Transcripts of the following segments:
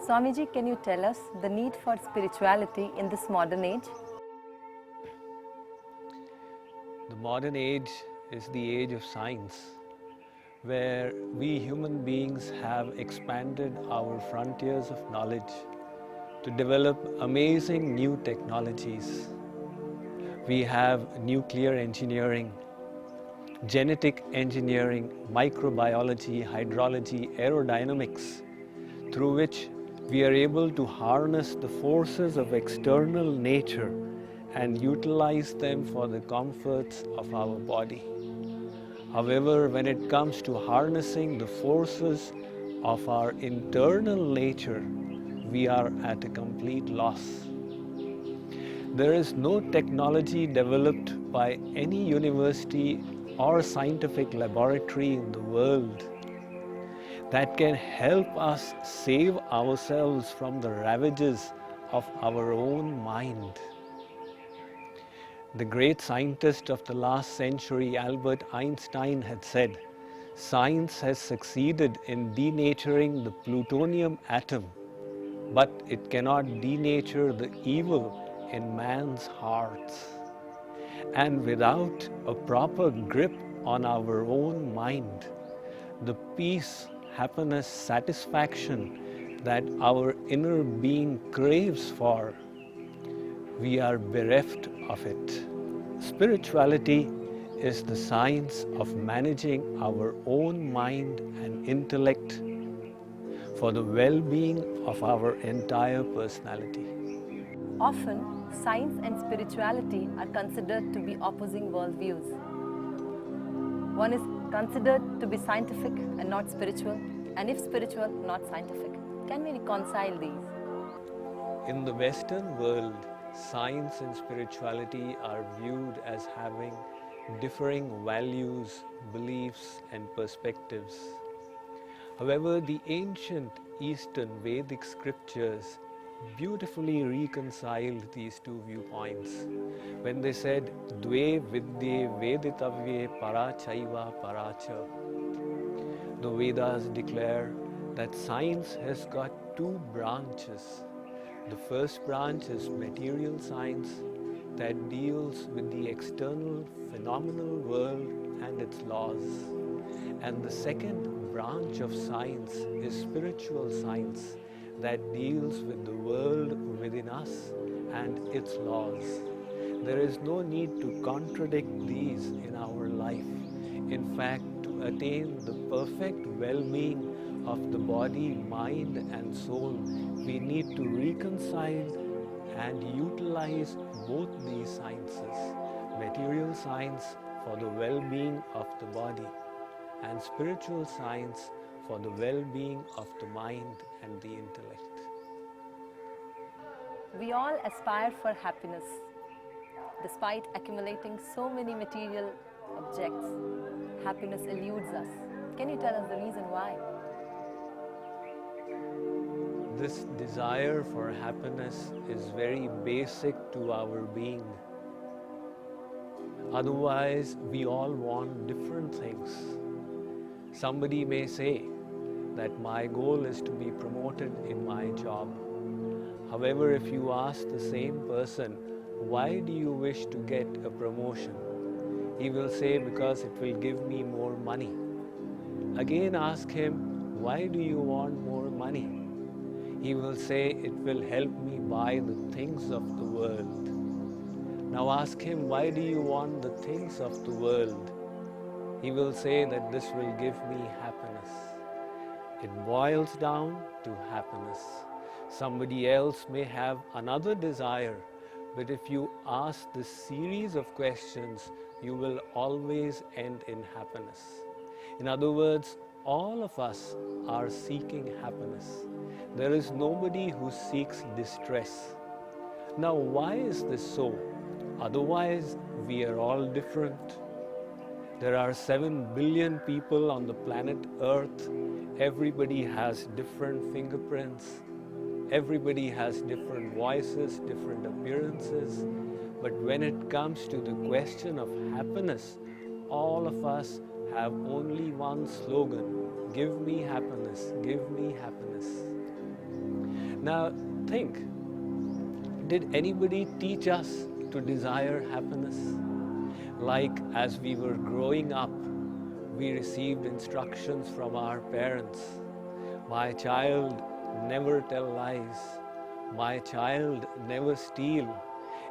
Swamiji, can you tell us the need for spirituality in this modern age? The modern age is the age of science, where we human beings have expanded our frontiers of knowledge to develop amazing new technologies. We have nuclear engineering, genetic engineering, microbiology, hydrology, aerodynamics, through which we are able to harness the forces of external nature and utilize them for the comforts of our body. However, when it comes to harnessing the forces of our internal nature, we are at a complete loss. There is no technology developed by any university or scientific laboratory in the world that can help us save ourselves from the ravages of our own mind. The great scientist of the last century, Albert Einstein, had said, "Science has succeeded in denaturing the plutonium atom, but it cannot denature the evil in man's hearts." And without a proper grip on our own mind, the peace, happiness, satisfaction that our inner being craves for, we are bereft of it. Spirituality is the science of managing our own mind and intellect for the well-being of our entire personality. Often, science and spirituality are considered to be opposing worldviews. One is considered to be scientific and not spiritual, and if spiritual, not scientific. Can we reconcile these? In the Western world, science and spirituality are viewed as having differing values, beliefs, and perspectives. However, the ancient Eastern Vedic scriptures beautifully reconciled these two viewpoints when they said, "Dve vidye veditavye parachaiva paracha." The Vedas declare that science has got two branches. The first branch is material science that deals with the external phenomenal world and its laws. And the second branch of science is spiritual science that deals with the world within us and its laws. There is no need to contradict these in our life. In fact, to attain the perfect well-being of the body, mind and soul, we need to reconcile and utilize both these sciences, material science for the well-being of the body and spiritual science for the well-being of the mind and the intellect. We all aspire for happiness. Despite accumulating so many material objects, happiness eludes us. Can you tell us the reason why? This desire for happiness is very basic to our being. Otherwise, we all want different things. Somebody may say that my goal is to be promoted in my job. However, if you ask the same person, why do you wish to get a promotion? He will say, because it will give me more money. Again ask him, why do you want more money? He will say, it will help me buy the things of the world. Now ask him, why do you want the things of the world? He will say that this will give me happiness. It boils down to happiness. Somebody else may have another desire, but if you ask this series of questions, you will always end in happiness. In other words, all of us are seeking happiness. There is nobody who seeks distress. Now, why is this so? Otherwise, we are all different. There are 7 billion people on the planet Earth. Everybody has different fingerprints. Everybody has different voices, different appearances. But when it comes to the question of happiness, all of us have only one slogan: give me happiness, give me happiness. Now think, did anybody teach us to desire happiness? Like as we were growing up, we received instructions from our parents. My child, never tell lies. My child, never steal.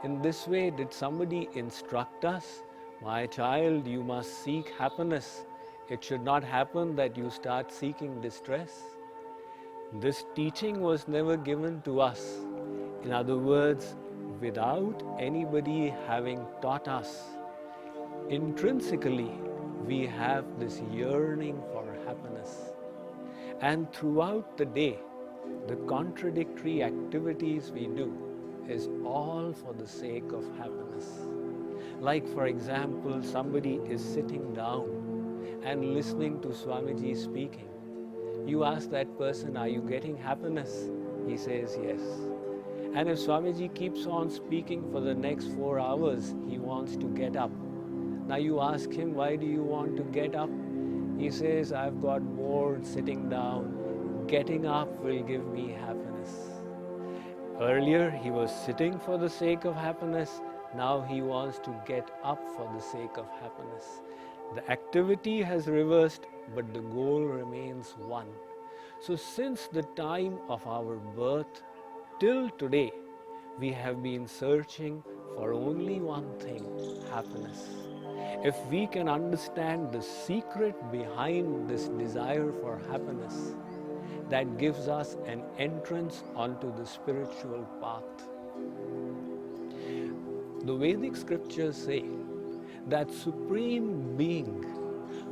In this way, did somebody instruct us? My child, you must seek happiness. It should not happen that you start seeking distress. This teaching was never given to us. In other words, without anybody having taught us, intrinsically, we have this yearning for happiness. And throughout the day, the contradictory activities we do is all for the sake of happiness. Like, for example, somebody is sitting down and listening to Swamiji speaking. You ask that person, are you getting happiness? He says yes. And if Swamiji keeps on speaking for the next 4 hours, he wants to get up. Now you ask him, why do you want to get up? He says, I've got bored sitting down. Getting up will give me happiness. Earlier he was sitting for the sake of happiness. Now he wants to get up for the sake of happiness. The activity has reversed, but the goal remains one. So since the time of our birth till today, we have been searching for only one thing, happiness. If we can understand the secret behind this desire for happiness, that gives us an entrance onto the spiritual path. The Vedic scriptures say that supreme being,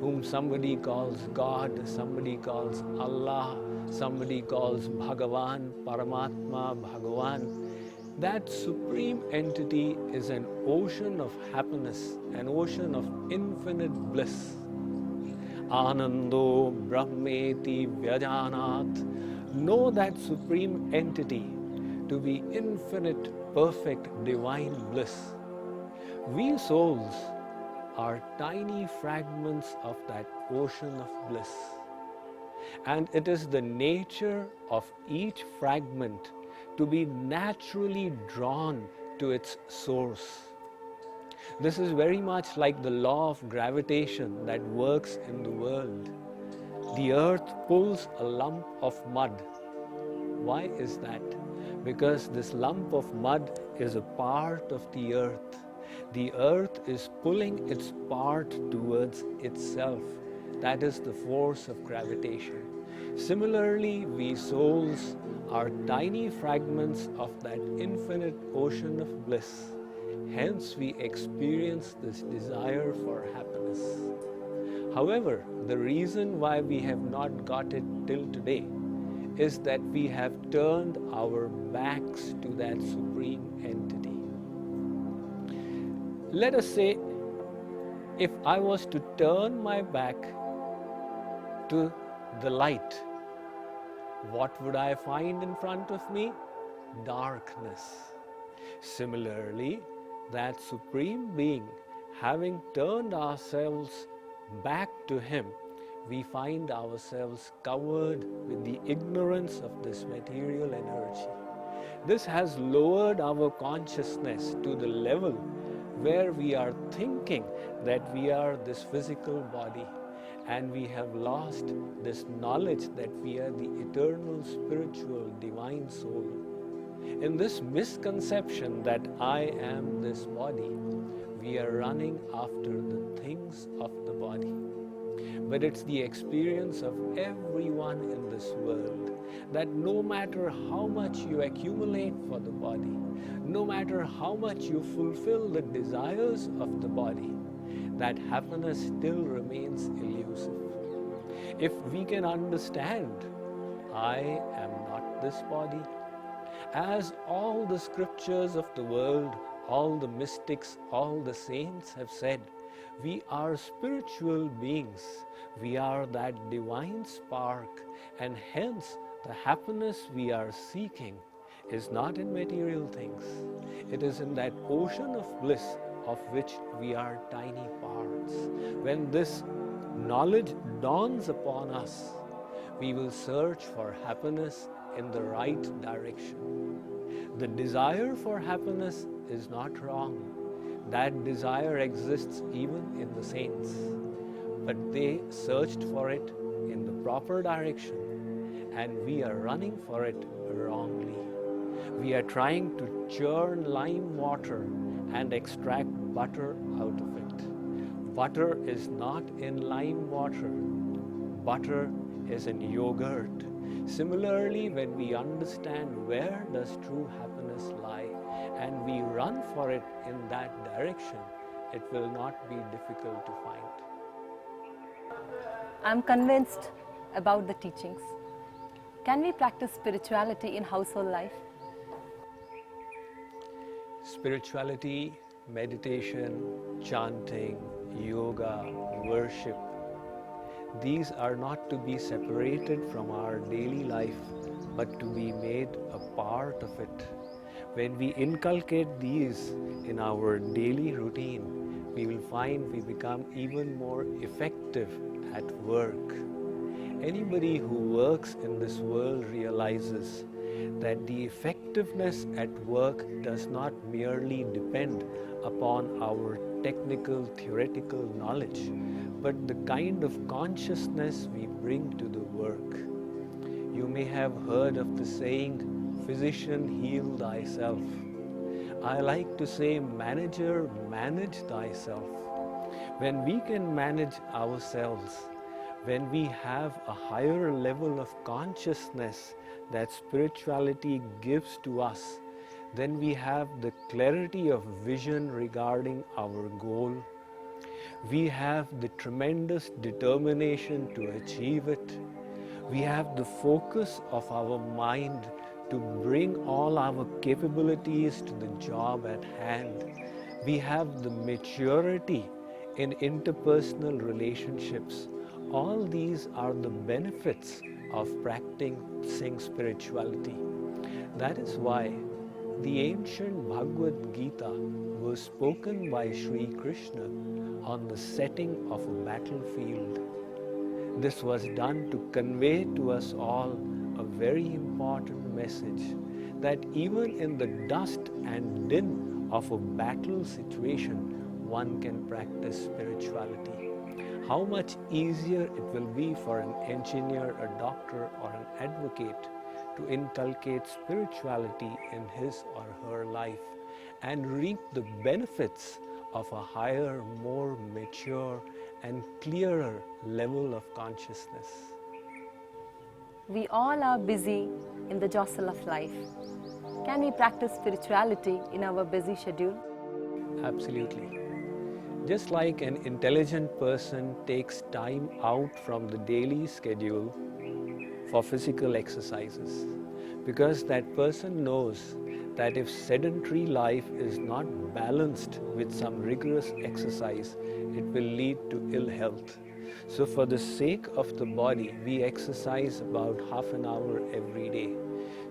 whom somebody calls God, somebody calls Allah, somebody calls Bhagavan, Paramatma, Bhagavan, that supreme entity is an ocean of happiness, an ocean of infinite bliss. Anando Brahmeti Vyajanat. Know that supreme entity to be infinite, perfect, divine bliss. We souls are tiny fragments of that ocean of bliss. And it is the nature of each fragment to be naturally drawn to its source. This is very much like the law of gravitation that works in the world. The earth pulls a lump of mud. Why is that? Because this lump of mud is a part of the earth. The earth is pulling its part towards itself. That is the force of gravitation. Similarly, we souls are tiny fragments of that infinite ocean of bliss. Hence, we experience this desire for happiness. However, the reason why we have not got it till today is that we have turned our backs to that supreme entity. Let us say, if I was to turn my back to the light, what would I find in front of me? Darkness. Similarly, that supreme being, having turned ourselves back to him, we find ourselves covered with the ignorance of this material energy. This has lowered our consciousness to the level where we are thinking that we are this physical body, and we have lost this knowledge that we are the eternal, spiritual, divine soul. In this misconception that I am this body, we are running after the things of the body. But it's the experience of everyone in this world that no matter how much you accumulate for the body, no matter how much you fulfill the desires of the body, that happiness still remains elusive. If we can understand, I am not this body, as all the scriptures of the world, all the mystics, all the saints have said, we are spiritual beings. We are that divine spark, and hence the happiness we are seeking is not in material things. It is in that ocean of bliss of which we are tiny parts. When this knowledge dawns upon us, we will search for happiness in the right direction. The desire for happiness is not wrong. That desire exists even in the saints. But they searched for it in the proper direction, and we are running for it wrongly. We are trying to churn lime water and extract butter out of it. Butter is not in lime water. Butter is in yogurt. Similarly, when we understand where does true happiness lie and we run for it in that direction, it will not be difficult to find. I'm convinced about the teachings. Can we practice spirituality in household life? Spirituality, meditation, chanting, yoga, worship, these are not to be separated from our daily life, but to be made a part of it. When we inculcate these in our daily routine, we will find we become even more effective at work. Anybody who works in this world realizes that the effectiveness at work does not merely depend upon our technical, theoretical knowledge, but the kind of consciousness we bring to the work. You may have heard of the saying, "Physician, heal thyself." I like to say, "Manager, manage thyself." When we can manage ourselves, when we have a higher level of consciousness that spirituality gives to us, then we have the clarity of vision regarding our goal. We have the tremendous determination to achieve it. We have the focus of our mind to bring all our capabilities to the job at hand. We have the maturity in interpersonal relationships. All these are the benefits of practicing spirituality. That is why the ancient Bhagavad Gita was spoken by Sri Krishna on the setting of a battlefield. This was done to convey to us all a very important message, that even in the dust and din of a battle situation, one can practice spirituality. How much easier it will be for an engineer, a doctor, or an advocate to inculcate spirituality in his or her life and reap the benefits of a higher, more mature and clearer level of consciousness. We all are busy in the jostle of life. Can we practice spirituality in our busy schedule? Absolutely. Just like an intelligent person takes time out from the daily schedule for physical exercises, because that person knows that if sedentary life is not balanced with some rigorous exercise, it will lead to ill health. So for the sake of the body, we exercise about half an hour every day.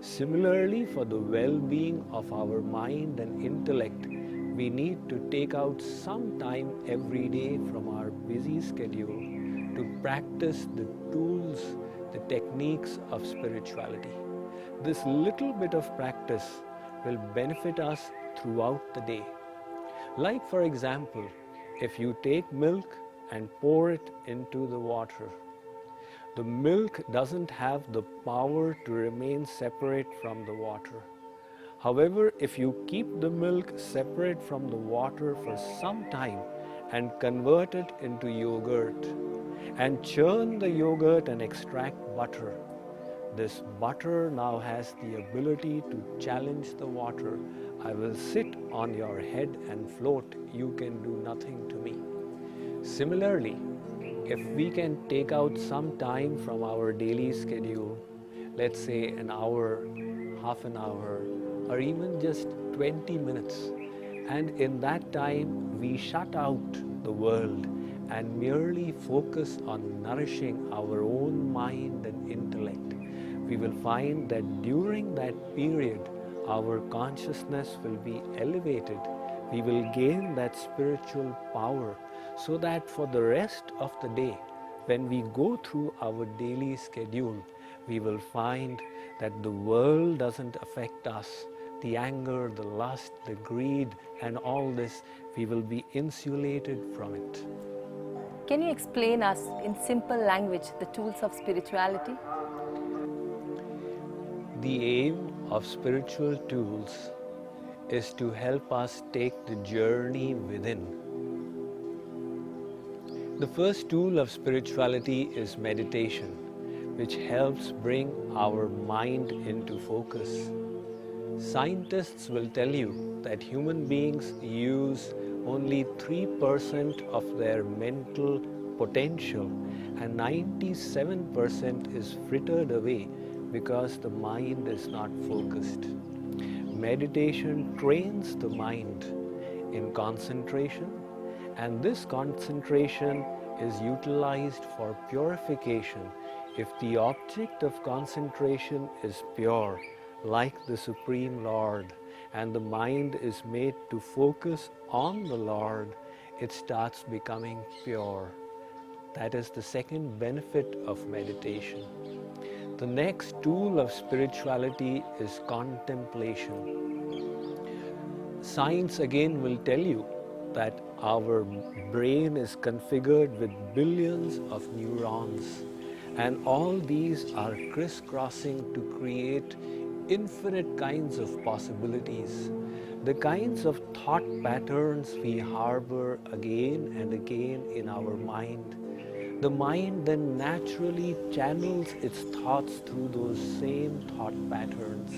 Similarly, for the well-being of our mind and intellect, we need to take out some time every day from our busy schedule to practice the tools, the techniques of spirituality. This little bit of practice will benefit us throughout the day. Like, for example, if you take milk and pour it into the water, the milk doesn't have the power to remain separate from the water. However, if you keep the milk separate from the water for some time and convert it into yogurt and churn the yogurt and extract butter, this butter now has the ability to challenge the water. "I will sit on your head and float. You can do nothing to me." Similarly, if we can take out some time from our daily schedule, let's say an hour, half an hour, or even just 20 minutes, and in that time we shut out the world and merely focus on nourishing our own mind and intellect, we will find that during that period our consciousness will be elevated. We will gain that spiritual power, so that for the rest of the day, when we go through our daily schedule, we will find that the world doesn't affect us. The anger, the lust, the greed, and all this, we will be insulated from it. Can you explain us in simple language the tools of spirituality? The aim of spiritual tools is to help us take the journey within. The first tool of spirituality is meditation, which helps bring our mind into focus. Scientists will tell you that human beings use only 3% of their mental potential, and 97% is frittered away because the mind is not focused. Meditation trains the mind in concentration, and this concentration is utilized for purification if the object of concentration is pure, like the Supreme Lord, and the mind is made to focus on the Lord, it starts becoming pure. That is the second benefit of meditation. The next tool of spirituality is contemplation. Science again will tell you that our brain is configured with billions of neurons, and all these are crisscrossing to create infinite kinds of possibilities. The kinds of thought patterns we harbor again and again in our mind, the mind then naturally channels its thoughts through those same thought patterns.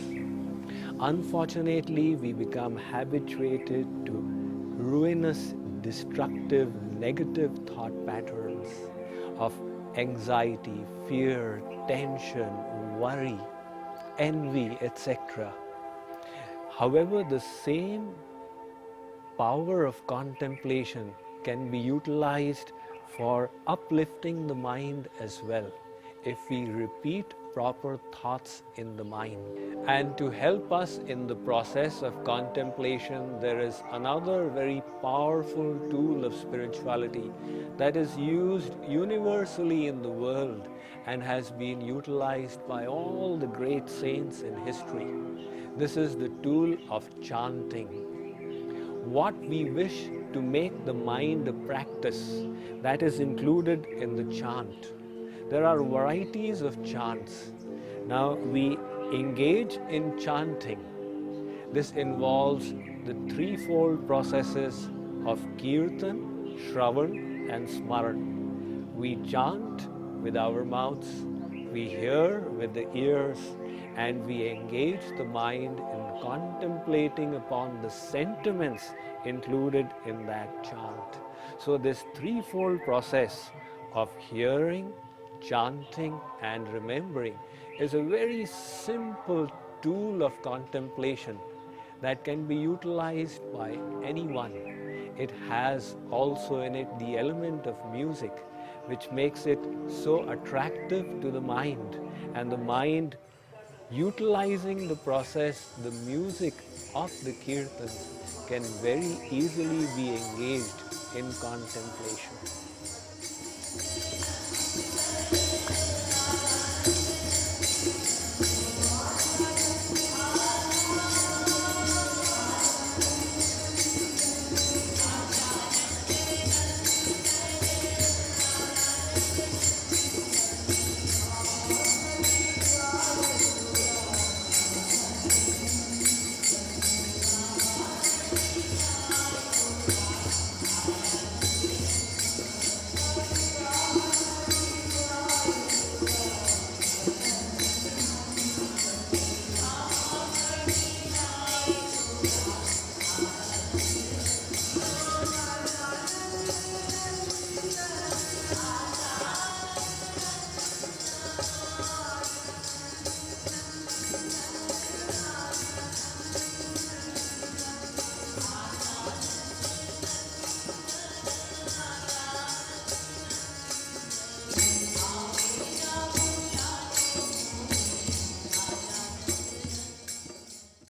Unfortunately, we become habituated to ruinous, destructive, negative thought patterns of anxiety, fear, tension, worry, envy, etc. However, the same power of contemplation can be utilized for uplifting the mind as well if we repeat proper thoughts in the mind. And to help us in the process of contemplation, there is another very powerful tool of spirituality that is used universally in the world and has been utilized by all the great saints in history. This is the tool of chanting. What we wish to make the mind a practice, that is included in the chant. There are varieties of chants. Now we engage in chanting. This involves the threefold processes of kirtan, shravan, and smaran. We chant with our mouths, we hear with the ears, and we engage the mind in contemplating upon the sentiments included in that chant. So this threefold process of hearing, chanting, and remembering is a very simple tool of contemplation that can be utilized by anyone. It has also in it the element of music, which makes it so attractive to the mind, and the mind utilizing the process, the music of the kirtans can very easily be engaged in contemplation.